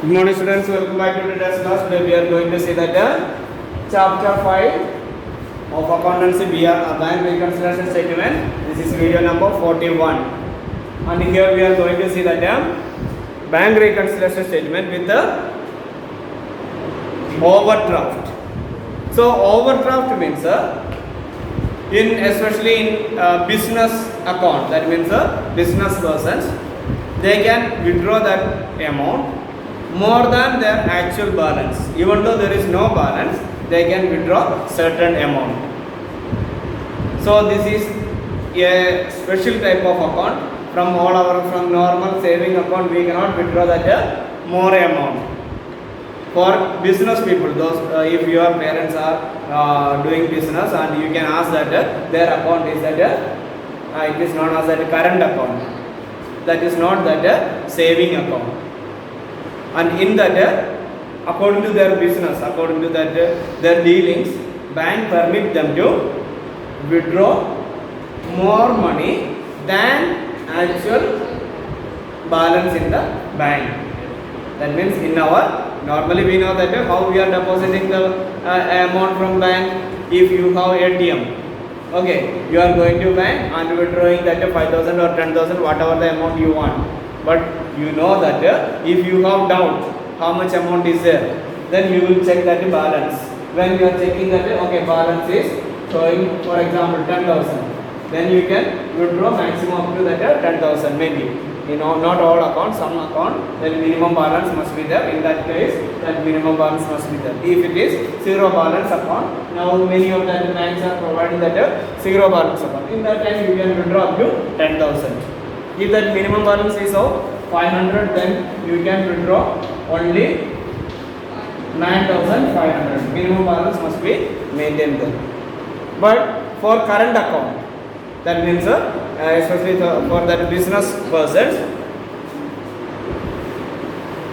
Good morning students, welcome back to today's class. Today we are going to see that chapter 5 of accountancy via a bank reconciliation statement. This is video number 41 and here we are going to see that bank reconciliation statement with the overdraft. So overdraft means especially in business account, that means business persons, they can withdraw that amount more than their actual balance. Even though there is no balance, they can withdraw certain amount. So this is a special type of account. From normal saving account, we cannot withdraw that more amount. For business people, those if your parents are doing business and you can ask that their account is that it is known as a current account. That is not that saving account. And in that, according to their business, according to that their dealings, bank permit them to withdraw more money than actual balance in the bank. That means in our, normally we know that how we are depositing the amount from bank. If you have ATM, okay, you are going to bank and withdrawing that 5,000 or 10,000, whatever the amount you want. But you know that if you have doubt how much amount is there, then you will check that balance. When you are checking that okay, balance is showing, for example, 10,000, then you can withdraw maximum up to that 10,000 maybe. You know, not all accounts, some account, then minimum balance must be there. In that case, that minimum balance must be there. If it is zero balance account, now many of the banks are providing that zero balance account. In that time, you can withdraw up to 10,000. If that minimum balance is of 500, then you can withdraw only 9,500. Minimum balance must be maintained there. But for current account, that means especially for that business persons,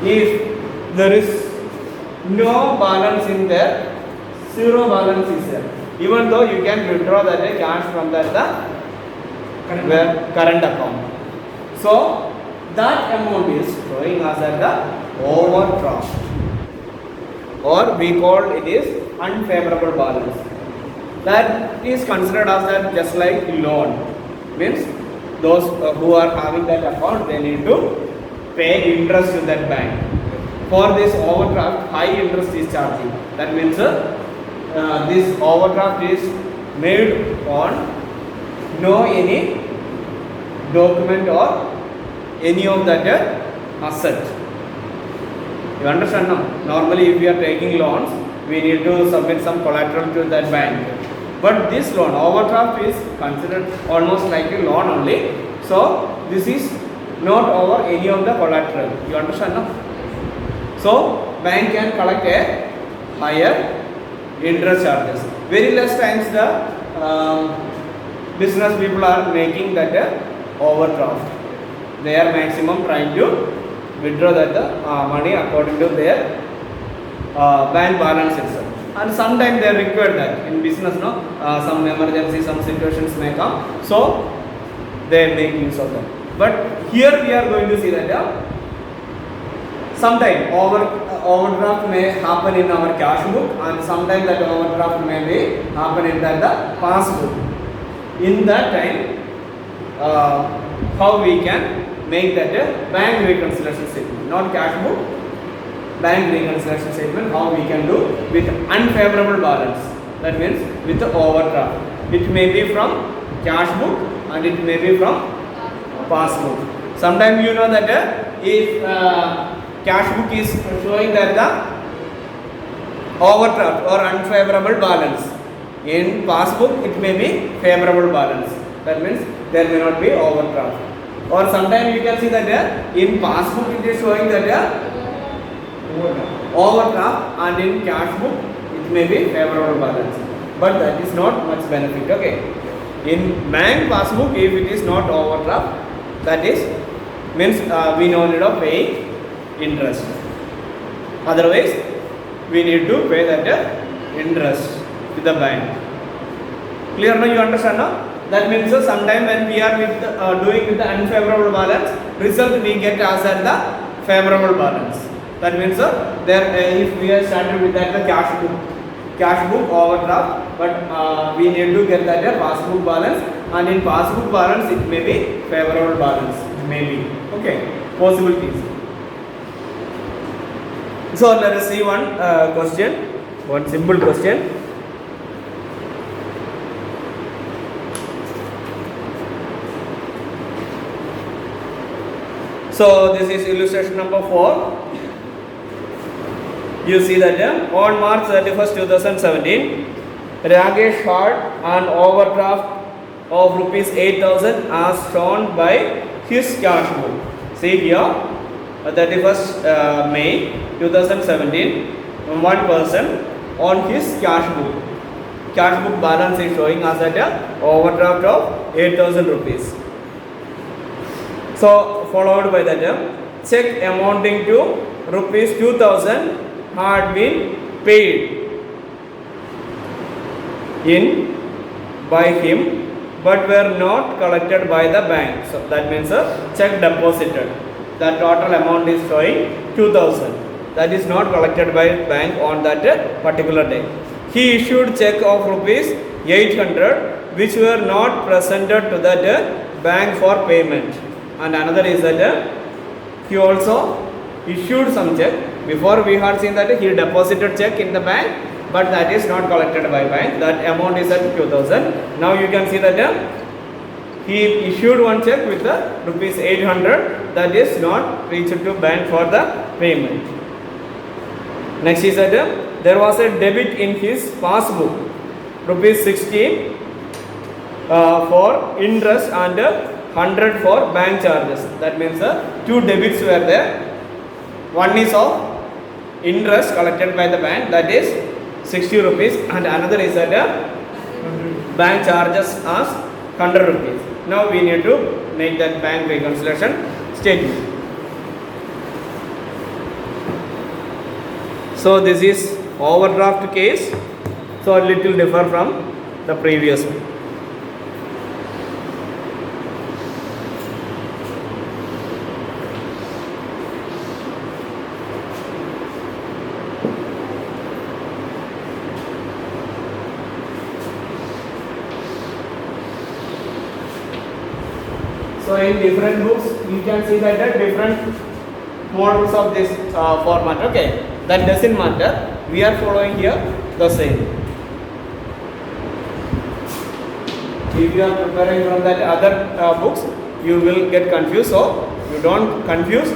if there is no balance in there, zero balance is there. Even though you can withdraw that cash from that current account. So that amount is showing us as the overdraft, or we call it is unfavorable balance. That is considered as that just like loan. Means those who are having that account, they need to pay interest to that bank. For this overdraft, high interest is charging. That means this overdraft is made on no any document or any of that asset. You understand now? Normally if we are taking loans, we need to submit some collateral to that bank. But this loan, overdraft, is considered almost like a loan only. So this is not over any of the collateral. You understand now? So bank can collect a higher interest charges. Very less times the business people are making that overdraft. They are maximum trying to withdraw that money according to their bank balance itself. And sometimes they require that in business, no, some emergency, some situations may come, so they make use of that. But here we are going to see that sometime overdraft may happen in our cash book, and sometimes that overdraft may be happen in that the passbook. In that time, how we can make that bank reconciliation statement, not cash book, bank reconciliation statement, how we can do with unfavorable balance. That means with the overdraft. It may be from cash book and it may be from passbook. Sometimes you know that if cash book is showing that the overdraft or unfavorable balance, in passbook it may be favorable balance. That means there may not be overdraft. Or sometimes you can see that in passbook it is showing that overdraft, and in cash book it may be favorable balance. But that is not much benefit. Okay. In bank passbook, if it is not overdraft, that is means we no need of paying interest. Otherwise, we need to pay that interest to the bank. Clear now? You understand now? That means sometime when we are doing with the unfavorable balance, result we get as at the favorable balance. That means if we are started with that the cash book overdraft, but we need to get that passbook balance, and in passbook balance it may be favorable balance, maybe. Okay, possibilities. So let us see one question, one simple question. So this is illustration number 4. You see that on March 31st, 2017, Rakesh had an overdraft of rupees 8,000 as shown by his cash book. See here, 31st May 2017, one person on his cash book balance is showing us that overdraft of 8,000 rupees. So followed by that check amounting to rupees 2,000 had been paid in by him but were not collected by the bank. So that means a check deposited. The total amount is showing 2,000. That is not collected by bank on that particular day. He issued check of rupees 800 which were not presented to that bank for payment. And another is that he also issued some check. Before we had seen that he deposited check in the bank, but that is not collected by bank. That amount is at 2,000. Now you can see that he issued one check with the rupees 800 that is not reached to bank for the payment. Next is that there was a debit in his passbook, rupees 60 for interest and 100 for bank charges. That means two debits were there. One is of interest collected by the bank, that is 60 rupees, and another is that bank charges as 100 rupees. Now we need to make that bank reconciliation statement. So this is overdraft case, so a little differ from the previous one. So in different books, you can see that there are different models of this format. Okay, that doesn't matter. We are following here the same. If you are preparing from that other books, you will get confused. So you don't confuse.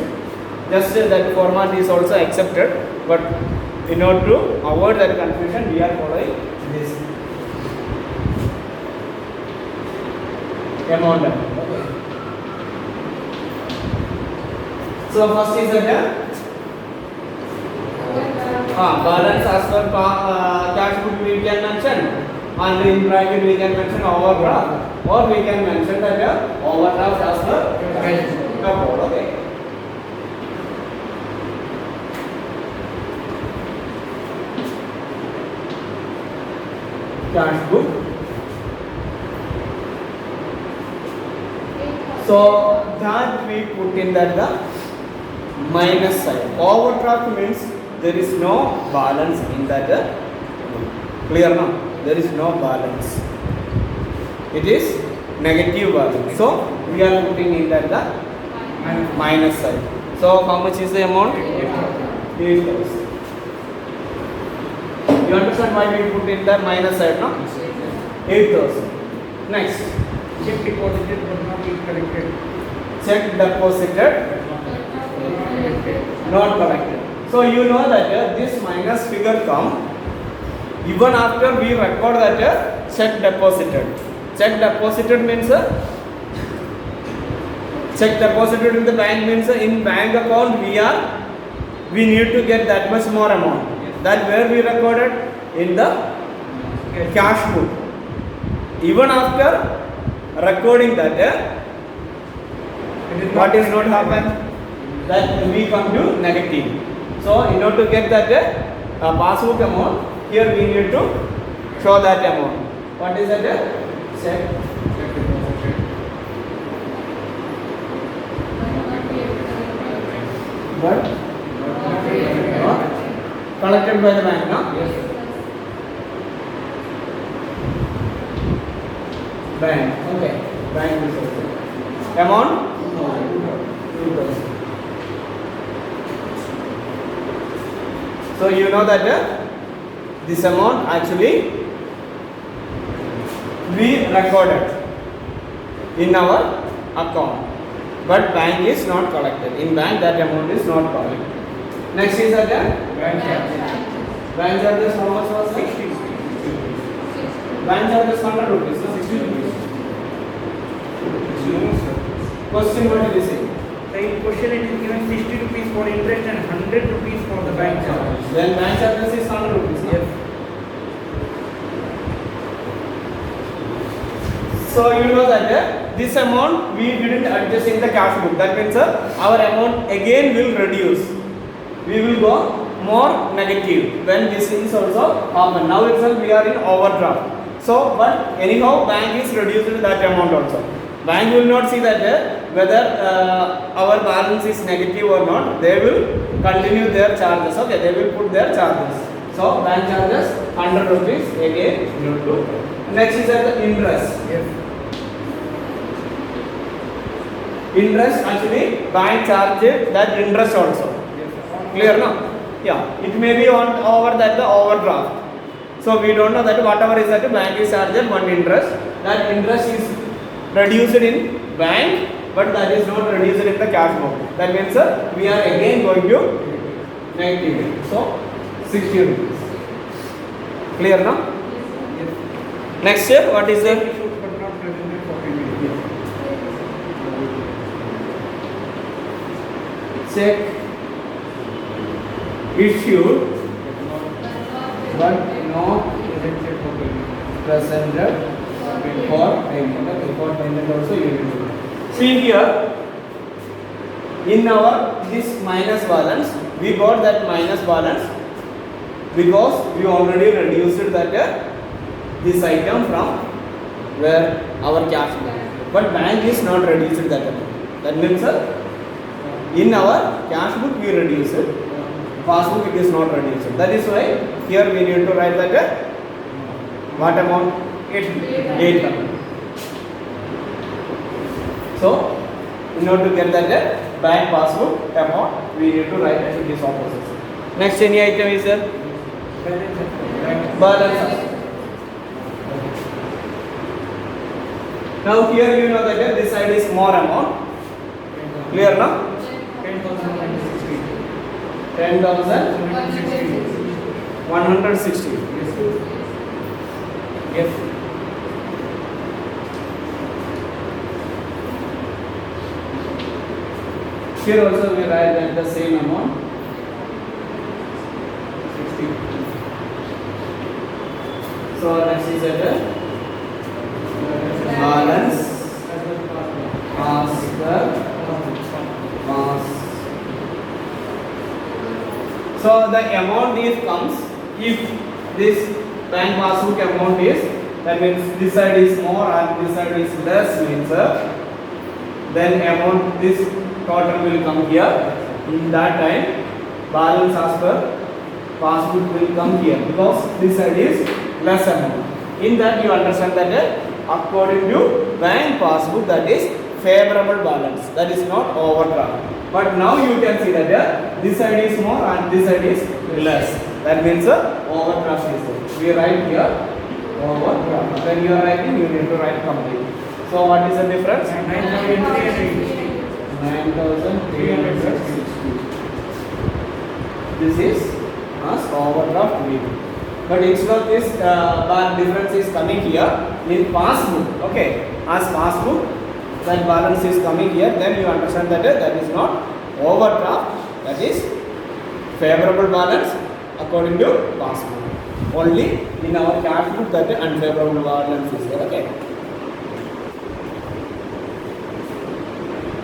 Just that format is also accepted. But in order to avoid that confusion, we are following this amount. Okay. So first is that balance as per cash book we can mention, and in bracket we can mention overdraft, or we can mention that overdraft as per cash book. Okay. Cash book. So that we put in that the minus sign. Overdraft means there is no balance in that clear now? There is no balance. It is negative balance. So we are putting in that the minus sign. So how much is the amount? 8,000. You understand why we put in the minus sign, no? 8,000. Next. Check deposited but not yet collected. Check deposited, not collected. So you know that this minus figure come even after we record that check deposited. Check deposited means check deposited in the bank means in bank account we need to get that much more amount. That where we recorded in the cash book. Even after recording that what is not happen, that we come to negative. So in order to get that passbook amount, here we need to show that amount. What is that? Check deposited. What? collected by the bank, no? Yes, sir. Bank, okay. Bank resources. Amount? 2,000. So you know that this amount actually we recorded in our account, but bank is not collected. In bank that amount is not collected. Next is that Bank charges. bank charges. How much was it? 60. Bank charges 100 rupees. No? 60 rupees. No, sir. Question what did you say? The question it is given 60 rupees for interest and 100 rupees for the bank charge. Then bank charges is 100 rupees. No? Yes. So you know that this amount we didn't adjust in the cash book. That means our amount again will reduce. We will go more negative when this is also happen. Now itself we are in overdraft. So but anyhow bank is reduced that amount also. Bank will not see that whether our balance is negative or not. They will continue their charges. Okay, they will put their charges. So bank charges 100 rupees again. Next is the interest. Yes. Interest actually bank charges that interest also. Yes. Clear no? Yeah. It may be on over that the overdraft. So we don't know that whatever is that the bank is charged one interest. That interest is reduced in bank, but that is not reduced in the cash book. That means we are again going to negative. So 60 rupees. Clear no? Yes. Next year what is the Issued but not presented for payment. check issued but not Presented for payment. presented for payment. Okay, for payment also you will do. See here, in our this minus balance, we got that minus balance because we already reduced that this item from where our cash book. But bank is not reduced that amount. That means in our cash book we reduce it. Passbook it is not reduced. That is why here we need to write that what amount? 800. So in order to get that bank passbook amount, we need to write it in this opposite. Next any item is there? Balance. Now here you know that this side is more amount. Clear now? 10,160. 10,160. Yes. Here also we write that the same amount. 60. So next is that balance as per mass. So the amount is comes if this bank passbook amount is, that means this side is more and this side is less, means then amount this total will come here. In that time balance as per passbook will come here because this side is less amount. In that you understand that according to bank passbook that is favorable balance, that is not overdraft. But now you can see that this side is more and this side is less. That means overdraft is there. We write here overdraft. When you are writing, you need to write complete. So what is the difference? 9,360. 9,360. This is as overdraft rate. But instead of this difference is coming here in passbook. Okay, as passbook that balance is coming here, then you understand that that is not overdraft, that is favorable balance according to passbook. Only in our cash book that unfavorable balance is there. Okay.